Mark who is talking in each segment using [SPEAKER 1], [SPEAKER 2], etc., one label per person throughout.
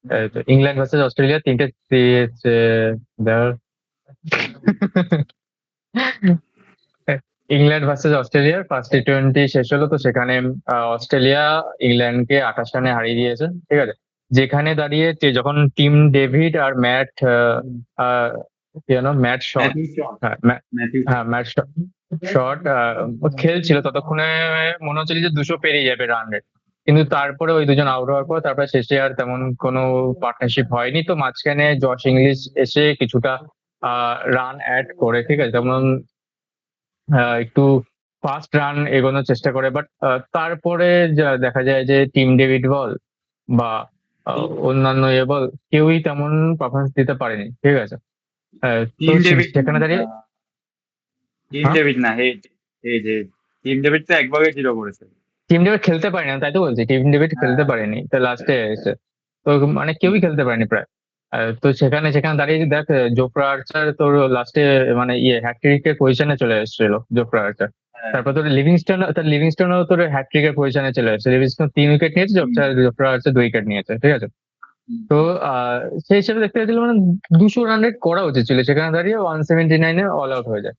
[SPEAKER 1] তো England versus Australia তিনটে দেওয়ার ইংল্যান্ড ভার্সেস অস্ট্রেলিয়ার ফার্স্ট টি-20 শেষ হলো, তো সেখানে অস্ট্রেলিয়া ইংল্যান্ডকে 28 রানে হারিয়ে দিয়েছে, ঠিক আছে। যেখানে দাঁড়িয়ে যখন টিম ডেভিড আর ম্যাট ম্যাট শট,
[SPEAKER 2] ম্যাথিউ শ
[SPEAKER 1] হ্যাঁ
[SPEAKER 2] ম্যাথিউ শ
[SPEAKER 1] হ্যাঁ ম্যাট শট খেলছিল ততক্ষণে, মনে হচ্ছিল যে 200 পেরিয়ে যাবে রান রেট, কিন্তু তারপরে ওই দুজন আউট হওয়ার পর তারপরে শেষে আর তেমন কোনো পার্টনারশিপ হয়নি। তো মাঝখানে জশ ইংলিশ এসে কিছুটা রান অ্যাড করে, ঠিক আছে, যেমন একটু ফাস্ট রান এগোনোর চেষ্টা করে, বাট তারপরে যা দেখা যায় যে টিম ডেভিড বল বা অন্যান্য বল, কেউই তেমন পারফরমেন্স দিতে পারেনি, ঠিক আছে। তো
[SPEAKER 2] টিম ডেভিড না,
[SPEAKER 1] সেখানে দাঁড়িয়ে,
[SPEAKER 2] টিম
[SPEAKER 1] হ্যাঁ,
[SPEAKER 2] ডেভিড না, head, head, head. Tim David তো একভাবে জিরো করেছে।
[SPEAKER 1] টিম ডেভিড খেলতে পারেনি, আমি তাই তো বলছি, টিম ডেভিড খেলতে
[SPEAKER 2] হ্যাঁ,
[SPEAKER 1] পারেনি তো লাস্টে এসে, তো মানে কেউই খেলতে পারেনি প্রায়। তো সেখানে সেখানে দাঁড়িয়ে দেখ, জোফরা আর্চার তোর লাস্টে মানে হ্যাট্রিকের পজিশনে চলে এসেছিল জোফরা আর্চার।
[SPEAKER 2] হ্যাঁ।
[SPEAKER 1] তারপর তোর লিভিংস্টনও তোর হ্যাট্রিকের পজিশনে চলে এসেছে, লিভিংস্টন 3 উইকেট নিয়েছে,
[SPEAKER 2] হুম,
[SPEAKER 1] জোফরা আর্চার 2 উইকেট নিয়েছে, ঠিক আছে।
[SPEAKER 2] হুম,
[SPEAKER 1] তো সেই হিসেবে দেখতে গেছিল মানে 200 রান রেট করা উচিত ছিল, সেখানে দাঁড়িয়ে 179-এ অল আউট হয়ে যায়।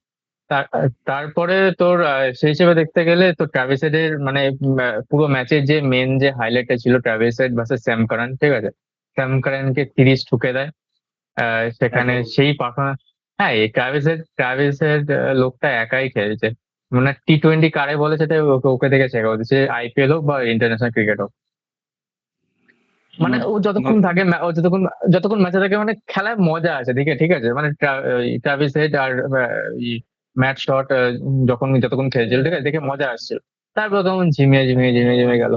[SPEAKER 1] তারপরে তোর সেই হিসেবে দেখতে গেলে তো ট্রাভিস হেডের মানে পুরো ম্যাচের যে মেন যে হাইলাইটটা ছিল Travis head versus Sam Curran, ঠিক আছে। স্যাম কারানকে 30 ঠুকে দেয়, সেখানে
[SPEAKER 2] একেবারে।
[SPEAKER 1] সেই পারফরমেন্স। হ্যাঁ, এই ট্রাভিস হেড লোকটা একাই খেলছে, মানে টি-20 কারে বলে সেটা ওকে ওকে দেখে শেখা হচ্ছে, আইপিএল হোক বা ইন্টারন্যাশনাল ক্রিকেট হোক। মানে ও যতক্ষণ
[SPEAKER 2] নতুন।
[SPEAKER 1] থাকে ও যতক্ষণ যতক্ষণ ম্যাচে থাকে মানে খেলায় মজা আছে দেখে, ঠিক আছে। মানে ট্রাভিস হেড আর ম্যাট শট যতক্ষণ খেলছিল, ঠিক আছে, দেখে মজা আসছিল। তারপর তখন ঝিমিয়ে গেল।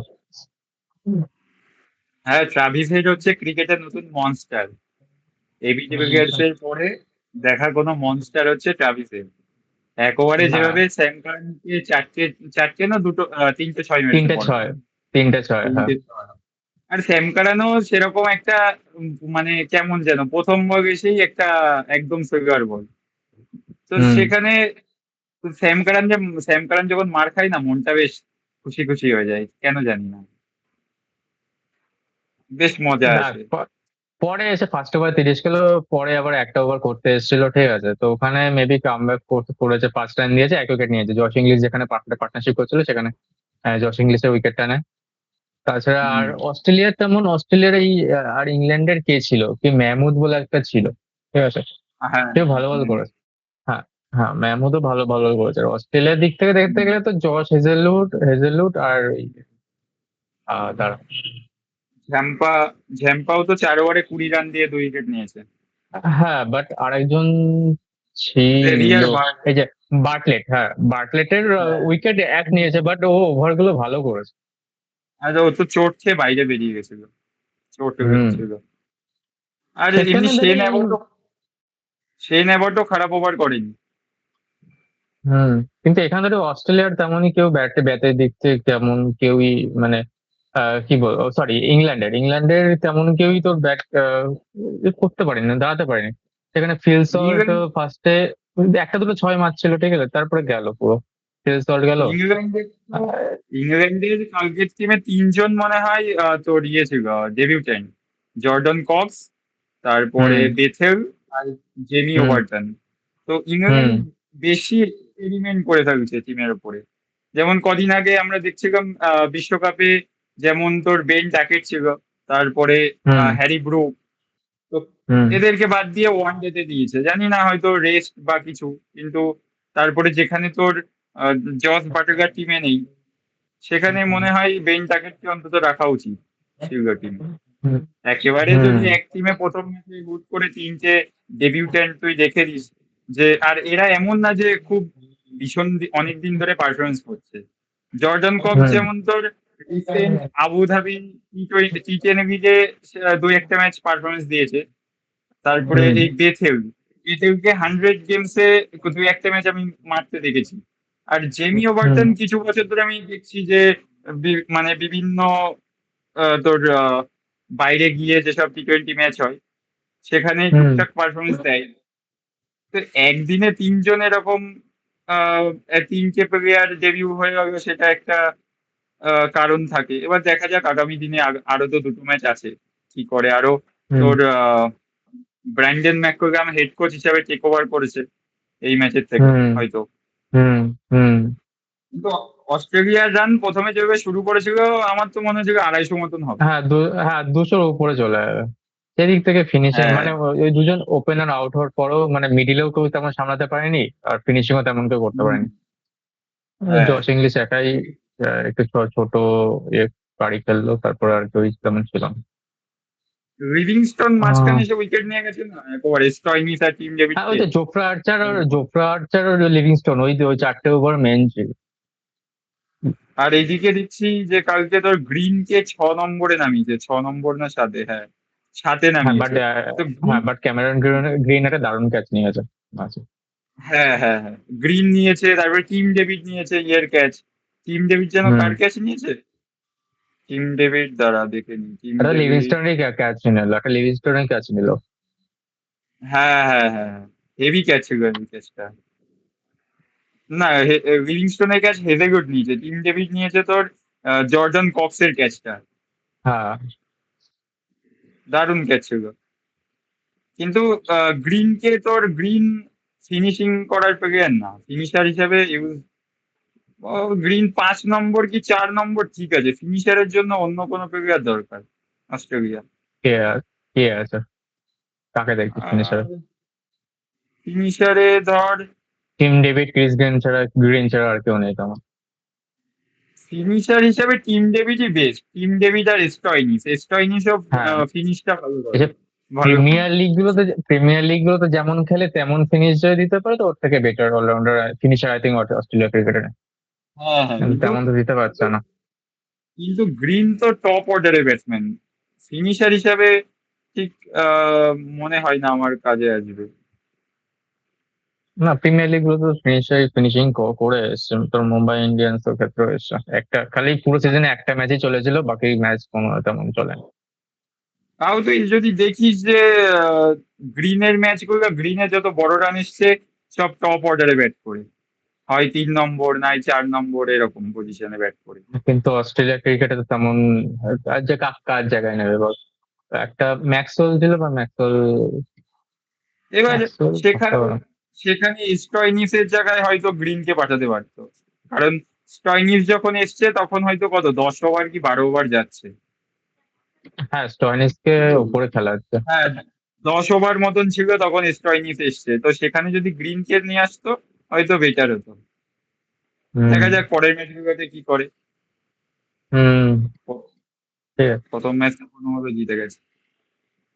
[SPEAKER 2] হ্যাঁ, ট্রাভিস হেড হচ্ছে ক্রিকেটের নতুন মনস্টার। এবি ডিভিলিয়ার্স এর পরে দেখা কোনো মনস্টার হচ্ছে ট্রাভিস হেড। এক ওভারে
[SPEAKER 1] হ্যাঁ,
[SPEAKER 2] যেভাবে স্যাম কার্নকে চারটে, চারটে না দুটো, তিনটে ছয় মেরেছে
[SPEAKER 1] তিনটে
[SPEAKER 2] পরে।
[SPEAKER 1] ছয় 3-6, হ্যাঁ।
[SPEAKER 2] তিনটে ছয়। আর স্যাম কারানও সেরকম একটা, মানে কেমন যেন প্রথম বল এসেই একটা একদম সুইপার বল। তো
[SPEAKER 1] হুম।
[SPEAKER 2] সেখানে স্যাম কারান যখন মার খায় না, মনটা বেশ খুশি খুশি হয়ে যায়, কেন জানি না, বেশ মজা
[SPEAKER 1] না,
[SPEAKER 2] আসে।
[SPEAKER 1] পরে এসে ফার্স্ট ওভার 30 গেল, পরে আবার একটা ওভার করতে এসেছিল, ঠিক আছে, তো ওখানে মেবি কামব্যাক করেছে, 5 রান দিয়েছে, 1 উইকেট নিয়েছে। জশ ইংলিশ যেখানে পার্টনারশিপ করছিল সেখানে জশ ইংলিশের উইকেটটা নেয়। তাছাড়া আর
[SPEAKER 2] হুম।
[SPEAKER 1] অস্ট্রেলিয়ার এই আর ইংল্যান্ডের কে ছিল, কি মেহমুদ বলে একটা ছিল, ঠিক আছে,
[SPEAKER 2] হ্যাঁ,
[SPEAKER 1] সেও ভালো ভালো করেছে। হ্যাঁ, হ্যাঁ, মেহমুদও ভালো ভালো করেছে। আর অস্ট্রেলিয়ার দিক থেকে দেখতে গেলে তো জশ হেজেলউড আর দাঁড়া,
[SPEAKER 2] ঝ্যাম্পা ঝ্যাম্পাও তো 4 ওভারে 20 রান দিয়ে 2 উইকেট নিয়েছে।
[SPEAKER 1] হ্যাঁ, বাট আরেকজন ছিল,
[SPEAKER 2] জেভিয়ার বার্ড।
[SPEAKER 1] এই যে বার্টলেট, হ্যাঁ, বার্টলেটের
[SPEAKER 2] হ্যাঁ,
[SPEAKER 1] উইকেট এক নিয়েছে, বাট ও ওভার গুলো ভালো করেছে।
[SPEAKER 2] আর ও তো চোট খেয়ে বাইরে বেরিয়ে গেছিল, চোট
[SPEAKER 1] হুম।
[SPEAKER 2] ছিল। আর এমনি
[SPEAKER 1] সেখানে দাঁড়িয়ে
[SPEAKER 2] শেন অ্যাবটও খারাপ ওভার করেনি।
[SPEAKER 1] হুম, কিন্তু এখানে তো অস্ট্রেলিয়ার তেমনই কেউ ব্যাটের দিক থেকে তেমন কেউই মানে কি বলবো, সরি, ইংল্যান্ডের তেমন কেউই তো ব্যাট করতে পারেনি, দাঁড়াতে পারেনি। সেখানে ফিল সল্ট
[SPEAKER 2] ইংল্যান্ড
[SPEAKER 1] ফার্স্টে একটা দুটো ছয় মারছিল, ঠিক আছে, তারপরে গেল পুরো, ফিল সল্ট গেল।
[SPEAKER 2] ইংল্যান্ডের তো
[SPEAKER 1] আহ,
[SPEAKER 2] ইংল্যান্ডের কালকের টিমে 3 জন মনে হয় তোর ইয়ে ছিল, ডেবিউটেন্ট। জর্ডন কক্স, তারপরে
[SPEAKER 1] হুম,
[SPEAKER 2] বেথেল, আর জেমি
[SPEAKER 1] হুম,
[SPEAKER 2] ওভারটন। তো
[SPEAKER 1] হুম,
[SPEAKER 2] ইংল্যান্ড বেশি এক্সপেরিমেন্ট করে থাকছে টিমের উপরে। যেমন কদিন আগে আমরা দেখছিলাম বিশ্বকাপে, যেমন তোর বেন ট্যাকেট ছিল, তারপরে
[SPEAKER 1] হুম,
[SPEAKER 2] হ্যারি ব্রুক। তো
[SPEAKER 1] হুম,
[SPEAKER 2] এদেরকে বাদ দিয়ে ওয়ান ডে তে দিয়েছে, জানি না হয়তো রেস্ট বা কিছু, কিন্তু তারপরে যেখানে তোর আহ, জস বাটলার টিমে নেই, সেখানে মনে হয় বেন টাকেটকে অন্তত রাখা উচিত সিলভার টিমে।
[SPEAKER 1] হুম,
[SPEAKER 2] একেবারে
[SPEAKER 1] হুম,
[SPEAKER 2] যদি এক টিমে প্রথম ম্যাচে হুট করে 3টে ডেবিউট্যান্ট তুই দেখে দিস, যে আর এরা এমন না যে খুব ভীষণ অনেক দিন ধরে পারফরমেন্স করছে। জর্ডন কক্স
[SPEAKER 1] হুম,
[SPEAKER 2] যেমন তোর রিসেন্ট আবুধাবি টি10 লিগে 2-1টা ম্যাচ পারফরমেন্স দিয়েছে। তারপরে
[SPEAKER 1] হুম,
[SPEAKER 2] এই বেথেলকে 100 গেমসে 2-1টা ম্যাচ আমি মারতে দেখেছি। আর জেমি
[SPEAKER 1] হুম,
[SPEAKER 2] ওভারটন কিছু বছর ধরে আমি দেখছি যে মানে বিভিন্ন তোর বাইরে গিয়ে যেসব টি20 ম্যাচ হয়, সেখানে
[SPEAKER 1] হুম,
[SPEAKER 2] টুকটাক পারফরমেন্স দেয়। তো একদিনে 3 জন এরকম 3টে প্লেয়ার ডেবিউ হয়ে গেল, সেটা একটা কারণ থাকে। এবার দেখা যাক আগামী দিনে, আরো তো 2টো ম্যাচ আছে। কি করে। আরো
[SPEAKER 1] হুম
[SPEAKER 2] তোর ব্র্যান্ডন ম্যাককুলাম হেড কোচ হিসাবে টেক ওভার করেছে এই ম্যাচের থেকে
[SPEAKER 1] হুম
[SPEAKER 2] হয়তো।
[SPEAKER 1] হুম হুম।
[SPEAKER 2] কিন্তু অস্ট্রেলিয়ার রান প্রথমে যেভাবে শুরু করেছিল আমার তো মনে হচ্ছে 250 মতন হবে।
[SPEAKER 1] হ্যাঁ 200-র উপরে চলে যাবে। সেদিক থেকে ফিনিশিং
[SPEAKER 2] হ্যাঁ
[SPEAKER 1] মানে ওই দুজন ওপেনার আউট হওয়ার পরও মানে মিডিলেও কেউ তেমন সামলাতে পারেনি, আর ফিনিশিংও তেমন কেউ করতে
[SPEAKER 2] হুম,
[SPEAKER 1] পারেনি।
[SPEAKER 2] হ্যাঁ
[SPEAKER 1] জশ ইংলিশ একাই একটু ছোট ইয়ে বাড়ি ফেললো, তারপর আর কেউ তেমন ছিল না।
[SPEAKER 2] লিভিংস্টোন
[SPEAKER 1] আহ,
[SPEAKER 2] মাঝখানে এসে উইকেট নিয়ে গেছে না একেবারে স্টয়নিস আর টিম
[SPEAKER 1] হ্যাঁ ওই
[SPEAKER 2] ডেভিডকে।
[SPEAKER 1] তো জোফরা আর্চার আর লিভিংস্টোন ওই 4টে ওভার মেন ছিল।
[SPEAKER 2] আর এইদিকে দেখছি যে কালকে তোর গ্রিনকে 6 নম্বরে নামিয়েছে, 6 নম্বর না 7-এ, হ্যাঁ 7-এ
[SPEAKER 1] হ্যাঁ বাট
[SPEAKER 2] নামিয়েছে। তো গ্রিন,
[SPEAKER 1] হ্যাঁ বাট ক্যামেরন গ্রিন একটা দারুণ ক্যাচ নিয়েছে আচ্ছা।
[SPEAKER 2] হ্যাঁ হ্যাঁ হ্যাঁ, গ্রিন নিয়েছে, তারপরে টিম ডেভিড নিয়েছে ইয়ের ক্যাচ। টিম ডেভিড যেন
[SPEAKER 1] হুম।
[SPEAKER 2] কার ক্যাচ নিয়েছে? টিম ডেভিড দ্বারা দেখে নি, টিম
[SPEAKER 1] একটা
[SPEAKER 2] ডেভিড,
[SPEAKER 1] লিভিংস্টোনের ক্যাচ নিল, একটা লিভিংস্টোনের ক্যাচ নিল।
[SPEAKER 2] হ্যাঁ হ্যাঁ হ্যাঁ, হেভি ক্যাচ ছিল এই ক্যাচটা। না, লিভিংস্টোনের ক্যাচ হেজেগুড নিয়েছে, টিম ডেভিড নিয়েছে তোর জর্ডন কক্সের ক্যাচটা।
[SPEAKER 1] হ্যাঁ
[SPEAKER 2] দারুণ ক্যাচ ছিল। কিন্তু গ্রিনকে তোর গ্রিন ফিনিশিং করার প্লেয়ার না, ফিনিশার হিসেবে ইউজ। গ্রিন 5 নম্বর কি 4 নম্বর ঠিক আছে, ফিনিশারের জন্য অন্য কোনো প্লেয়ার দরকার অস্ট্রেলিয়া।
[SPEAKER 1] কে আছে, কাকে দেখছিস ফিনিশার?
[SPEAKER 2] ফিনিশারে ধর,
[SPEAKER 1] টিম ডেভিড, ক্রিস গ্রিন ছাড়া আর কেউ নেই তেমন।
[SPEAKER 2] ফিনিশার হিসেবে টিম ডেভিডই বেস্ট, টিম ডেভিড আর স্টয়নিসও
[SPEAKER 1] হ্যাঁ
[SPEAKER 2] ফিনিশটা ভালো করে,
[SPEAKER 1] এসব
[SPEAKER 2] ভালো করে।
[SPEAKER 1] প্রিমিয়ার লিগ গুলোতে যেমন খেলে তেমন ফিনিশ যদি দিতে পারে তো ওর থেকে better allrounder finisher I think Australia ক্রিকেটে।
[SPEAKER 2] হ্যাঁ হ্যাঁ, কিন্তু
[SPEAKER 1] তেমন তো দিতে পারছে না।
[SPEAKER 2] কিন্তু গ্রিন তো টপ অর্ডারের ব্যাটসম্যান, ফিনিশার হিসাবে ঠিক আহ, মনে হয় না আমার কাজে আসবে।
[SPEAKER 1] না প্রিমিয়ার লিগ গুলো তো ফিনিশিং করে এসছে, তোর মুম্বাই ইন্ডিয়ান্স এর ক্ষেত্রে এসছে, একটা খালি পুরো সিজনে একটা ম্যাচই চলেছিল, বাকি ম্যাচ কোনো তেমন চলে।
[SPEAKER 2] তাও তুই যদি দেখিস যে গ্রিনের ম্যাচগুলো, গ্রিনে যত বড় রান এসছে সব টপ অর্ডারে ব্যাট করে, হয় 3 নম্বর নাই 4 নম্বর এরকম পজিশনে ব্যাট করে।
[SPEAKER 1] কিন্তু অস্ট্রেলিয়া ক্রিকেটে তো তেমন আর যে কার জায়গায় নেবে বল? একটা ম্যাক্সওয়েল ছিল বা
[SPEAKER 2] এবার
[SPEAKER 1] ম্যাক্সওয়েল
[SPEAKER 2] সেখানে সেখানে স্টয়নিসের জায়গায় হয়তো গ্রিনকে পাঠাতে পারতো, কারণ স্টয়নিস যখন এসছে তখন হয়তো কত 10 ওভার কি 12 ওভার যাচ্ছে।
[SPEAKER 1] হ্যাঁ স্টয়নিসকে উপরে খেলা হচ্ছে।
[SPEAKER 2] হ্যাঁ, 10 ওভার মতন ছিল তখন স্টয়নিস এসছে, তো সেখানে যদি গ্রিনকে নিয়ে আসতো হয়তো বেটার হতো।
[SPEAKER 1] হুম
[SPEAKER 2] দেখা যাক পরের ম্যাচগুলোতে কি করে।
[SPEAKER 1] হুম। ঠিক আছে।
[SPEAKER 2] প্রথম ম্যাচটা কোনোভাবে জিতে গেছে।